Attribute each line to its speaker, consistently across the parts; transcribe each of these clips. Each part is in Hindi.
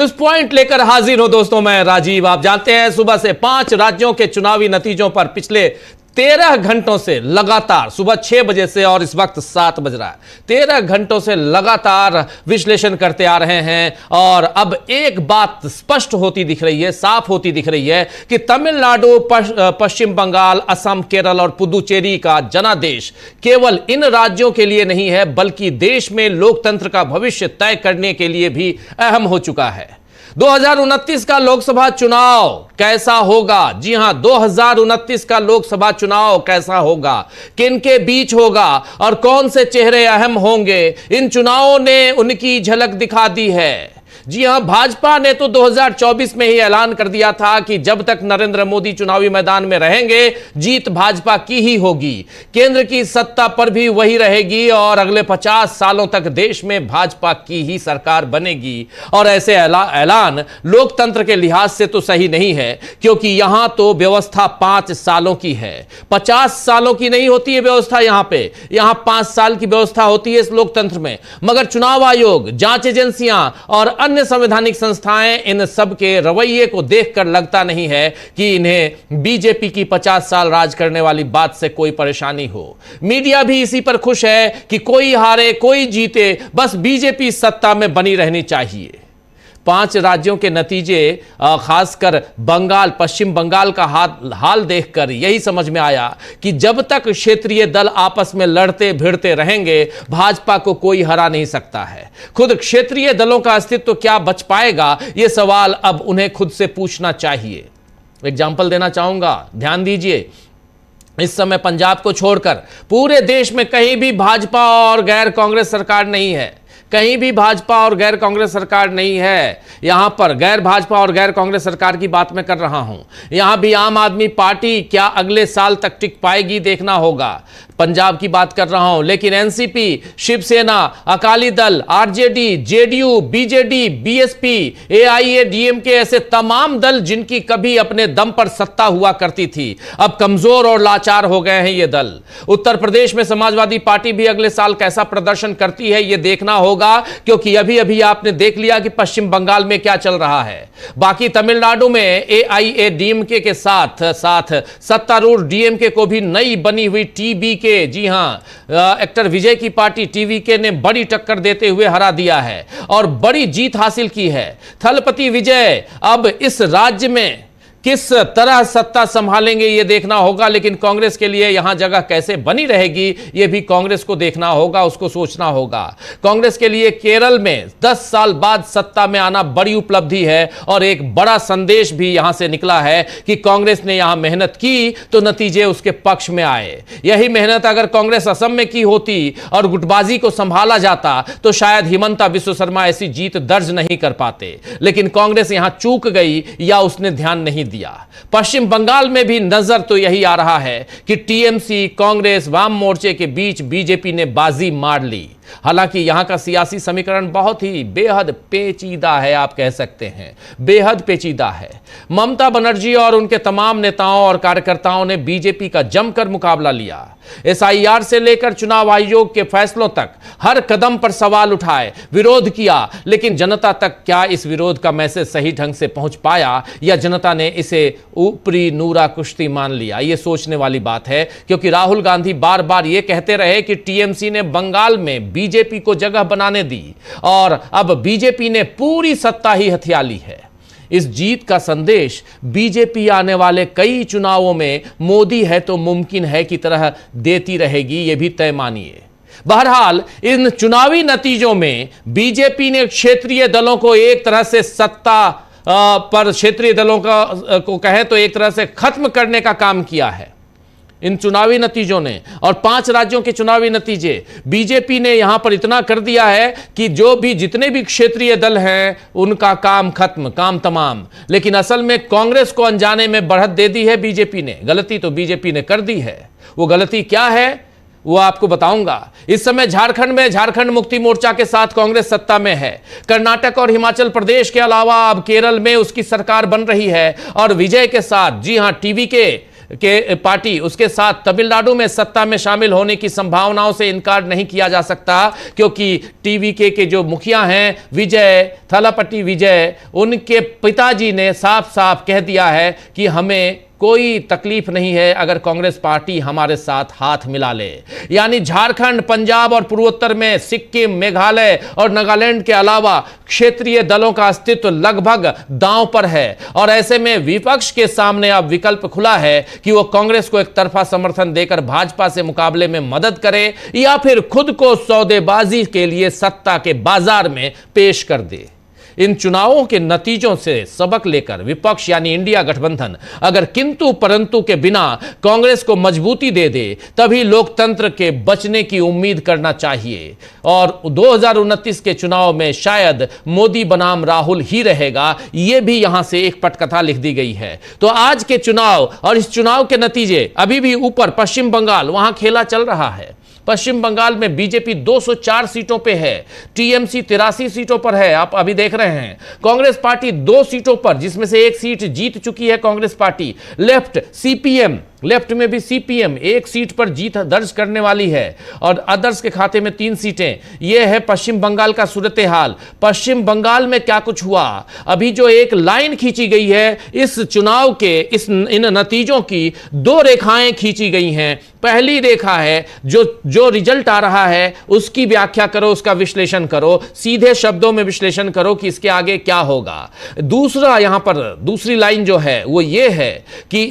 Speaker 1: इस पॉइंट लेकर हाजिर हो दोस्तों, मैं राजीव। आप जानते हैं सुबह से 5 राज्यों के चुनावी नतीजों पर पिछले 13 घंटों से लगातार, सुबह 6 बजे से और इस वक्त 7 बज रहा है, 13 घंटों से लगातार विश्लेषण करते आ रहे हैं। और अब एक बात स्पष्ट होती दिख रही है, साफ होती दिख रही है कि तमिलनाडु, पश्चिम बंगाल, असम, केरल और पुदुचेरी का जनादेश केवल इन राज्यों के लिए नहीं है, बल्कि देश में लोकतंत्र का भविष्य तय करने के लिए भी अहम हो चुका है। 2029 का लोकसभा चुनाव कैसा होगा? जी हां, 2029 का लोकसभा चुनाव कैसा होगा, किन के बीच होगा और कौन से चेहरे अहम होंगे, इन चुनावों ने उनकी झलक दिखा दी है। जी हां, भाजपा ने तो 2024 में ही ऐलान कर दिया था कि जब तक नरेंद्र मोदी चुनावी मैदान में रहेंगे, जीत भाजपा की ही होगी, केंद्र की सत्ता पर भी वही रहेगी और अगले 50 सालों तक देश में भाजपा की ही सरकार बनेगी। और ऐसे ऐलान लोकतंत्र के लिहाज से तो सही नहीं है, क्योंकि यहां तो व्यवस्था 5 सालों की है, 50 सालों की नहीं होती है व्यवस्था। यहां 5 साल की व्यवस्था होती है इस लोकतंत्र में। मगर चुनाव आयोग, जांच एजेंसियां और अन्य संवैधानिक संस्थाएं, इन सब के रवैये को देखकर लगता नहीं है कि इन्हें बीजेपी की 50 साल राज करने वाली बात से कोई परेशानी हो। मीडिया भी इसी पर खुश है कि कोई हारे कोई जीते, बस बीजेपी सत्ता में बनी रहनी चाहिए। 5 राज्यों के नतीजे, खासकर बंगाल, पश्चिम बंगाल का हाल देखकर यही समझ में आया कि जब तक क्षेत्रीय दल आपस में लड़ते भिड़ते रहेंगे, भाजपा को कोई हरा नहीं सकता है। खुद क्षेत्रीय दलों का अस्तित्व क्या बच पाएगा, यह सवाल अब उन्हें खुद से पूछना चाहिए। एग्जाम्पल देना चाहूंगा, ध्यान दीजिए। इस समय पंजाब को छोड़कर पूरे देश में कहीं भी भाजपा और गैर कांग्रेस सरकार नहीं है, कहीं भी भाजपा और गैर कांग्रेस सरकार नहीं है। यहां पर गैर भाजपा और गैर कांग्रेस सरकार की बात मैं कर रहा हूं। यहां भी आम आदमी पार्टी क्या अगले साल तक टिक पाएगी, देखना होगा। पंजाब की बात कर रहा हूं, लेकिन NCP, Shiv Sena, Akali Dal, RJD, JDU, BJD, BSP, AIADMK ऐसे तमाम दल जिनकी कभी अपने दम पर सत्ता हुआ करती थी, अब कमजोर और लाचार हो गए हैं ये दल। उत्तर प्रदेश में समाजवादी पार्टी भी अगले साल कैसा प्रदर्शन करती है, यह देखना होगा, क्योंकि अभी अभी आपने देख लिया कि पश्चिम बंगाल में क्या चल रहा है। बाकी तमिलनाडु में एआईएडीएमके के साथ साथ सत्तारूढ़ डीएमके को भी नई बनी हुई टीबीके, जी हां, एक्टर विजय की पार्टी टीवीके ने बड़ी टक्कर देते हुए हरा दिया है और बड़ी जीत हासिल की है। थलपति विजय अब इस राज्य में किस तरह सत्ता संभालेंगे ये देखना होगा, लेकिन कांग्रेस के लिए यहां जगह कैसे बनी रहेगी ये भी कांग्रेस को देखना होगा, उसको सोचना होगा। कांग्रेस के लिए केरल में 10 साल बाद सत्ता में आना बड़ी उपलब्धि है और एक बड़ा संदेश भी यहां से निकला है कि कांग्रेस ने यहां मेहनत की तो नतीजे उसके पक्ष में आए। यही मेहनत अगर कांग्रेस असम में की होती और गुटबाजी को संभाला जाता तो शायद हिमंता बिस्व शर्मा ऐसी जीत दर्ज नहीं कर पाते, लेकिन कांग्रेस यहां चूक गई या उसने ध्यान नहीं दिया। पश्चिम बंगाल में भी नजर तो यही आ रहा है कि टीएमसी, कांग्रेस, वाम मोर्चे के बीच बीजेपी ने बाजी मार ली। हालांकि यहां का सियासी समीकरण बहुत ही बेहद पेचीदा है, आप कह सकते हैं बेहद पेचीदा है। ममता बनर्जी और उनके तमाम नेताओं और कार्यकर्ताओं ने बीजेपी का जमकर मुकाबला लिया। एसआईआर से लेकर चुनाव आयोग के फैसलों तक हर कदम पर सवाल उठाए, विरोध किया, लेकिन जनता तक क्या इस विरोध का मैसेज सही ढंग से पहुंच पाया या जनता ने इसे ऊपरी नूरा कुश्ती मान लिया? यह सोचने वाली बात है, क्योंकि राहुल गांधी बार बार यह कहते रहे कि टीएमसी ने बंगाल में बीजेपी को जगह बनाने दी और अब बीजेपी ने पूरी सत्ता ही हथिया ली है। इस जीत का संदेश बीजेपी आने वाले कई चुनावों में मोदी है तो मुमकिन है की तरह देती रहेगी, यह भी तय मानिए। बहरहाल इन चुनावी नतीजों में बीजेपी ने क्षेत्रीय दलों को एक तरह से सत्ता पर, क्षेत्रीय दलों को कहें तो एक तरह से खत्म करने का काम किया है इन चुनावी नतीजों ने। और 5 राज्यों के चुनावी नतीजे बीजेपी ने यहां पर इतना कर दिया है कि जितने भी क्षेत्रीय दल हैं उनका काम खत्म, काम तमाम। लेकिन असल में कांग्रेस को अनजाने में बढ़त दे दी है बीजेपी ने। गलती तो बीजेपी ने कर दी है, वो गलती क्या है वो आपको बताऊंगा। इस समय झारखंड में झारखंड मुक्ति मोर्चा के साथ कांग्रेस सत्ता में है। कर्नाटक और हिमाचल प्रदेश के अलावा अब केरल में उसकी सरकार बन रही है और विजय के साथ, जी हां, टीवीके के पार्टी उसके साथ तमिलनाडु में सत्ता में शामिल होने की संभावनाओं से इनकार नहीं किया जा सकता, क्योंकि टीवीके के जो मुखिया हैं विजय थलापति विजय, उनके पिताजी ने साफ साफ कह दिया है कि हमें कोई तकलीफ नहीं है अगर कांग्रेस पार्टी हमारे साथ हाथ मिला ले। यानी झारखंड, पंजाब और पूर्वोत्तर में सिक्किम, मेघालय और नागालैंड के अलावा क्षेत्रीय दलों का अस्तित्व लगभग दांव पर है, और ऐसे में विपक्ष के सामने अब विकल्प खुला है कि वो कांग्रेस को एक तरफा समर्थन देकर भाजपा से मुकाबले में मदद करे या फिर खुद को सौदेबाजी के लिए सत्ता के बाजार में पेश कर दे। इन चुनावों के नतीजों से सबक लेकर विपक्ष यानी इंडिया गठबंधन अगर किंतु परंतु के बिना कांग्रेस को मजबूती दे दे, तभी लोकतंत्र के बचने की उम्मीद करना चाहिए। और 2029 के चुनाव में शायद मोदी बनाम राहुल ही रहेगा, यह भी यहां से एक पटकथा लिख दी गई है। तो आज के चुनाव और इस चुनाव के नतीजे अभी भी ऊपर पश्चिम बंगाल, वहां खेला चल रहा है। पश्चिम बंगाल में बीजेपी 204 सीटों पे है, टीएमसी 83 सीटों पर है, आप अभी देख रहे हैं। कांग्रेस पार्टी 2 सीटों पर, जिसमें से 1 सीट जीत चुकी है Congress party. Left CPM, left में भी सीपीएम 1 सीट पर जीत दर्ज करने वाली है, और अदर्स के खाते में 3 सीटें। यह है पश्चिम बंगाल का सूरत हाल। पश्चिम बंगाल में क्या कुछ हुआ, अभी जो एक लाइन खींची गई है इस चुनाव के, इन नतीजों की 2 रेखाएं खींची गई हैं। पहली रेखा है जो रिजल्ट आ रहा है उसकी व्याख्या करो, उसका विश्लेषण करो, सीधे शब्दों में विश्लेषण करो कि इसके आगे क्या होगा। दूसरा, यहां पर दूसरी लाइन जो है वो ये है कि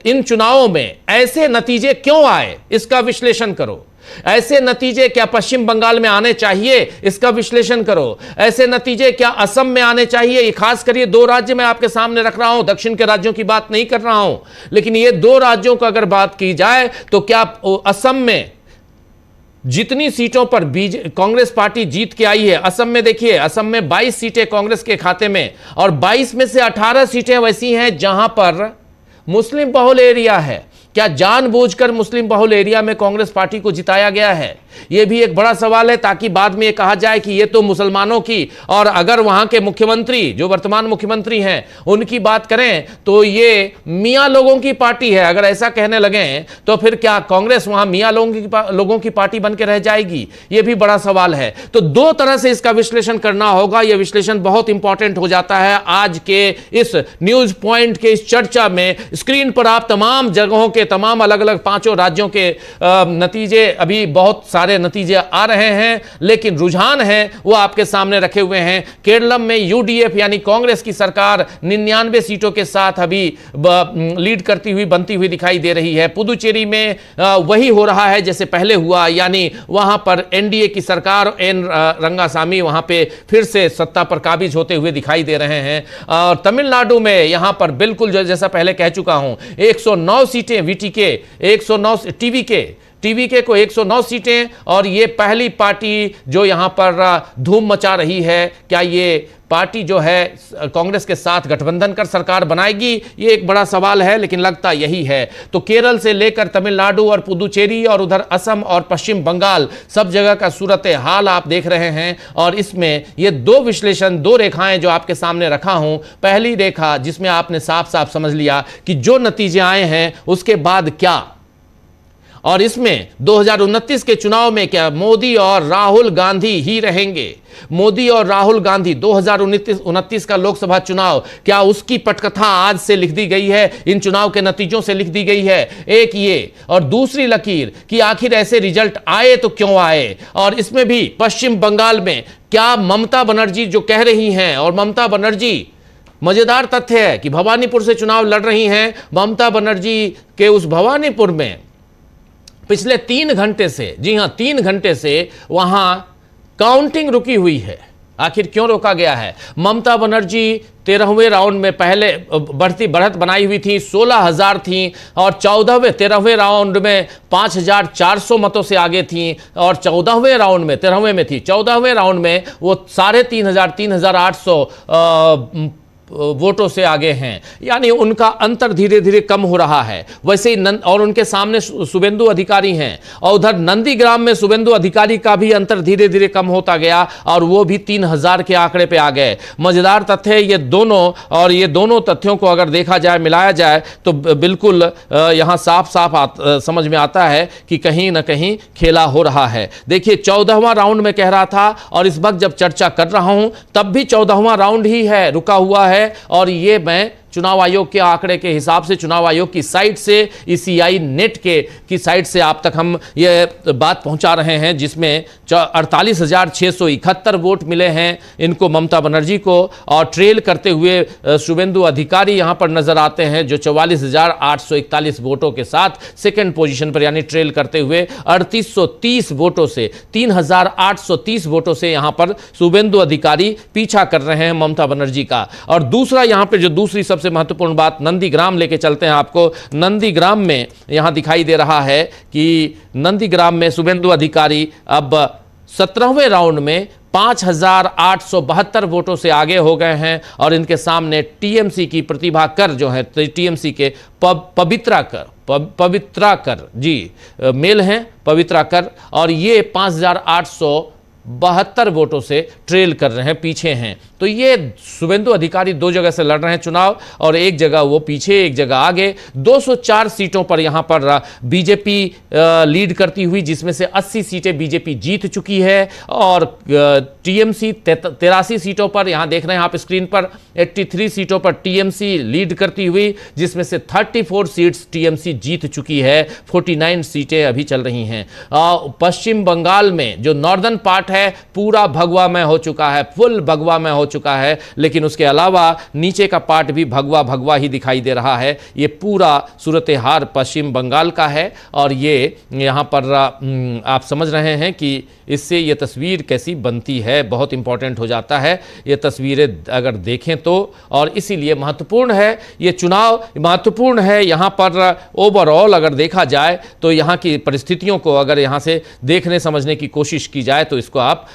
Speaker 1: इन चुनावों में ऐसे नतीजे क्यों आए, इसका विश्लेषण करो। ऐसे नतीजे क्या पश्चिम बंगाल में आने चाहिए, इसका विश्लेषण करो। ऐसे नतीजे क्या असम में आने चाहिए, ये खास करिए 2 राज्य मैं आपके सामने रख रहा हूं, दक्षिण के राज्यों की बात नहीं कर रहा हूं, लेकिन ये 2 राज्यों का अगर बात की जाए तो क्या असम में जितनी सीटों पर कांग्रेस पार्टी जीत के आई है, असम में देखिए, असम में 22 सीटें कांग्रेस के खाते में, और 22 में से 18 सीटें वैसी हैं जहां पर मुस्लिम बहुल एरिया है। क्या जानबूझकर मुस्लिम बहुल एरिया में कांग्रेस पार्टी को जिताया गया है? यह भी एक बड़ा सवाल है, ताकि बाद में यह कहा जाए कि यह तो मुसलमानों की, और अगर वहां के मुख्यमंत्री जो वर्तमान मुख्यमंत्री हैं उनकी बात करें तो ये मियां लोगों की पार्टी है। अगर ऐसा कहने लगे तो फिर क्या कांग्रेस वहां मियां लोगों की पार्टी बन के रह जाएगी? यह भी बड़ा सवाल है। तो 2 तरह से इसका विश्लेषण करना होगा। यह विश्लेषण बहुत इंपॉर्टेंट हो जाता है आज के इस न्यूज पॉइंट के इस चर्चा में। स्क्रीन पर आप तमाम जगहों के, तमाम अलग अलग 5 राज्यों के नतीजे, अभी बहुत सारे नतीजे आ रहे हैं, लेकिन रुझान है वो आपके सामने रखे हुए हैं। केरलम में यूडीएफ यानी कांग्रेस की सरकार 99 सीटों के साथ अभी लीड करती हुई, बनती हुई दिखाई दे रही है। पुदुचेरी में वही हो रहा है जैसे पहले हुआ, यानी वहां पर एनडीए की सरकार, एन रंगासामी वहां पे फिर से सत्ता पर काबिज होते हुए दिखाई दे रहे हैं। और तमिलनाडु में यहां पर बिल्कुल जैसा पहले कह चुका हूं, 109 सीटें वीटीके, 109 टीवीके को 109 सीटें, और ये पहली पार्टी जो यहां पर धूम मचा रही है। क्या ये पार्टी जो है कांग्रेस के साथ गठबंधन कर सरकार बनाएगी, ये एक बड़ा सवाल है, लेकिन लगता यही है। तो केरल से लेकर तमिलनाडु और पुदुचेरी और उधर असम और पश्चिम बंगाल, सब जगह का सूरत हाल आप देख रहे हैं। और इसमें ये 2 विश्लेषण, 2 रेखाएं जो आपके सामने रखा हूं। पहली रेखा जिसमें आपने साफ साफ समझ लिया कि जो नतीजे आए हैं उसके बाद क्या, और इसमें 2029 के चुनाव में क्या मोदी और राहुल गांधी ही रहेंगे? मोदी और राहुल गांधी 2029 का लोकसभा चुनाव, क्या उसकी पटकथा आज से लिख दी गई है, इन चुनाव के नतीजों से लिख दी गई है? एक ये, और दूसरी लकीर कि आखिर ऐसे रिजल्ट आए तो क्यों आए। और इसमें भी पश्चिम बंगाल में क्या ममता बनर्जी जो कह रही हैं, और ममता बनर्जी, मजेदार तथ्य है कि भवानीपुर से चुनाव लड़ रही हैं। ममता बनर्जी के उस भवानीपुर में पिछले 3 घंटे से, जी हां 3 घंटे से वहां काउंटिंग रुकी हुई है। आखिर क्यों रोका गया है? ममता बनर्जी 13वें राउंड में पहले बढ़त बनाई हुई थी, 16,000 थी, और 13वें राउंड में 5,400 मतों से आगे थी, और 14वें राउंड में, 13वें में थी, 14वें राउंड में वो 3,500, 3,800 वोटों से आगे हैं, यानी उनका अंतर धीरे धीरे कम हो रहा है। वैसे ही और उनके सामने शुभेंदु अधिकारी हैं, और उधर नंदीग्राम में शुभेंदु अधिकारी का भी अंतर धीरे धीरे कम होता गया और वो भी 3000 के आंकड़े पे आ गए। मजेदार तथ्य है ये दोनों, और ये दोनों तथ्यों को अगर देखा जाए, मिलाया जाए, तो बिल्कुल यहां साफ साफ समझ में आता है कि कहीं ना कहीं खेला हो रहा है। देखिए 14वां राउंड में कह रहा था, और इस वक्त जब चर्चा कर रहा हूं तब भी 14वां राउंड ही है, रुका हुआ है। और ये मैं चुनाव आयोग के आंकड़े के हिसाब से, चुनाव आयोग की साइट से, ECI नेट की साइट से आप तक हम ये बात पहुंचा रहे हैं, जिसमें 48,671 वोट मिले हैं इनको, ममता बनर्जी को। और ट्रेल करते हुए शुभेंदु अधिकारी यहां पर नजर आते हैं, जो 44,841 वोटों के साथ सेकंड पोजीशन पर, यानी ट्रेल करते हुए 3830 वोटों से, 3830 वोटों से यहां पर शुभेंदु अधिकारी पीछा कर रहे हैं ममता बनर्जी का। और दूसरा यहां पर जो दूसरी सबसे महत्वपूर्ण बात, नंदीग्राम लेके चलते हैं आपको। नंदीग्राम में यहां दिखाई दे रहा है कि नंदीग्राम में शुभेंदु अधिकारी अब 17वें राउंड में 5872 वोटों से आगे हो गए हैं, और इनके सामने TMC की प्रतिभा कर जो है, TMC के पवित्रा कर जी मेल हैं, पवित्रा कर, और ये 5872 वोटों से ट्रेल कर रहे हैं, पीछे हैं। तो ये शुभेंदु अधिकारी 2 जगह से लड़ रहे हैं चुनाव, और एक जगह वो पीछे, एक जगह आगे। 204 सीटों पर यहां पर बीजेपी लीड करती हुई, जिसमें से 80 सीटें बीजेपी जीत चुकी है, और TMC 83 सीटों पर, यहां देख रहे हैं आप स्क्रीन पर, 83 सीटों पर TMC लीड करती हुई, जिसमें से 34 सीट्स TMC जीत चुकी है, 49 सीटें अभी चल रही हैं। पश्चिम बंगाल में जो नॉर्दर्न पार्ट है पूरा भगवामय हो चुका है, फुल भगवामय हो चुका है, लेकिन उसके अलावा नीचे का पार्ट भी भगवा भगवा ही दिखाई दे रहा है। ये पूरा सूरत हाल पश्चिम बंगाल का है, और ये यहाँ पर आप समझ रहे हैं कि इससे ये तस्वीर कैसी बनती है, बहुत इंपॉर्टेंट हो जाता है ये तस्वीरें अगर देखें तो। और इसीलिए महत्वपूर्ण है ये चुनाव, महत्वपूर्ण है यहाँ पर ओवरऑल अगर देखा जाए तो, यहाँ की परिस्थितियों को अगर यहाँ से देखने समझने की कोशिश की जाए तो इसको आप